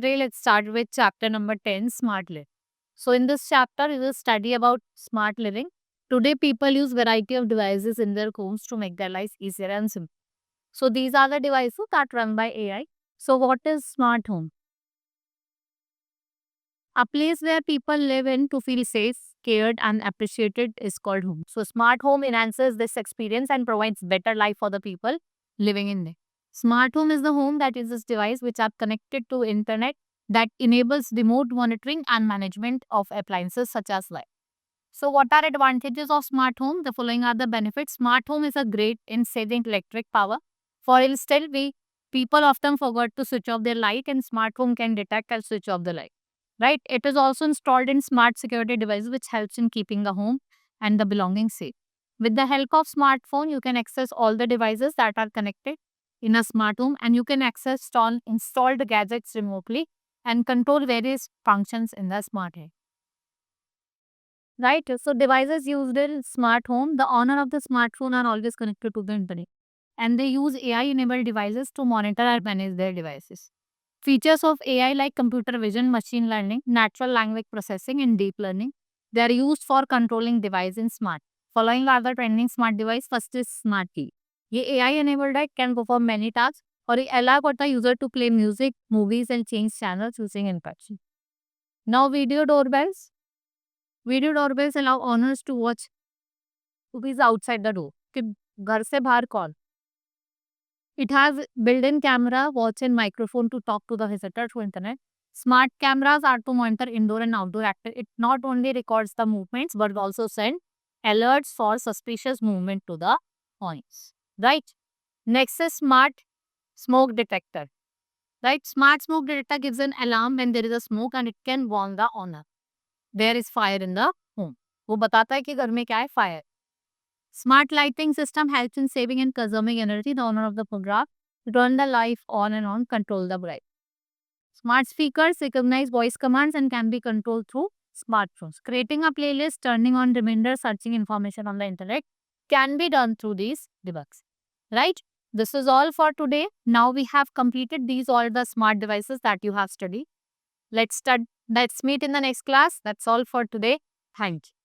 today let's start with chapter number 10, Smart Living. So in this chapter, we will study about smart living. Today, people use variety of devices in their homes to make their lives easier and simple. So these are the devices that run by AI. So what is smart home? A place where people live in to feel safe, cared, and appreciated is called home. So smart home enhances this experience and provides better life for the people living in it. Smart home is the home that uses device which are connected to internet that enables remote monitoring and management of appliances such as light. So what are advantages of smart home? The following are the benefits. Smart home is a great in saving electric power. For instance, people often forget to switch off their light and smart home can detect and switch off the light. Right? It is also installed in smart security devices which helps in keeping the home and the belongings safe. With the help of smartphone, you can access all the devices that are connected in a smart home and you can access installed gadgets remotely and control various functions in the smart home. Right? So devices used in smart home, the owner of the smartphone are always connected to the internet and they use AI-enabled devices to monitor and manage their devices. Features of AI like computer vision, machine learning, natural language processing, and deep learning. They are used for controlling device in smart. Following are the trending smart device. First is smart key. ये AI enabled है, can perform many tasks और ये allow करता है user to play music, movies and change channels using instruction. Now video doorbells. Video doorbells allow owners to watch who is outside the door. कि घर से बाहर कौन. It has built-in camera, watch and microphone to talk to the visitor through internet. Smart cameras are to monitor indoor and outdoor activity. It not only records the movements but also send alerts for suspicious movement to the points. Right. Next is smart smoke detector. Right. Smart smoke detector gives an alarm when there is a smoke and it can warn the owner. There is fire in the home. वो बताता है कि घर में क्या है, fire. Smart lighting system helps in saving and conserving energy. The owner of the program turn the light on and on, control the bright. Smart speakers recognize voice commands and can be controlled through smartphones. Creating a playlist, turning on reminders, searching information on the internet can be done through these devices. Right? This is all for today. Now we have completed these all the smart devices that you have studied. Let's meet in the next class. That's all for today. Thank you.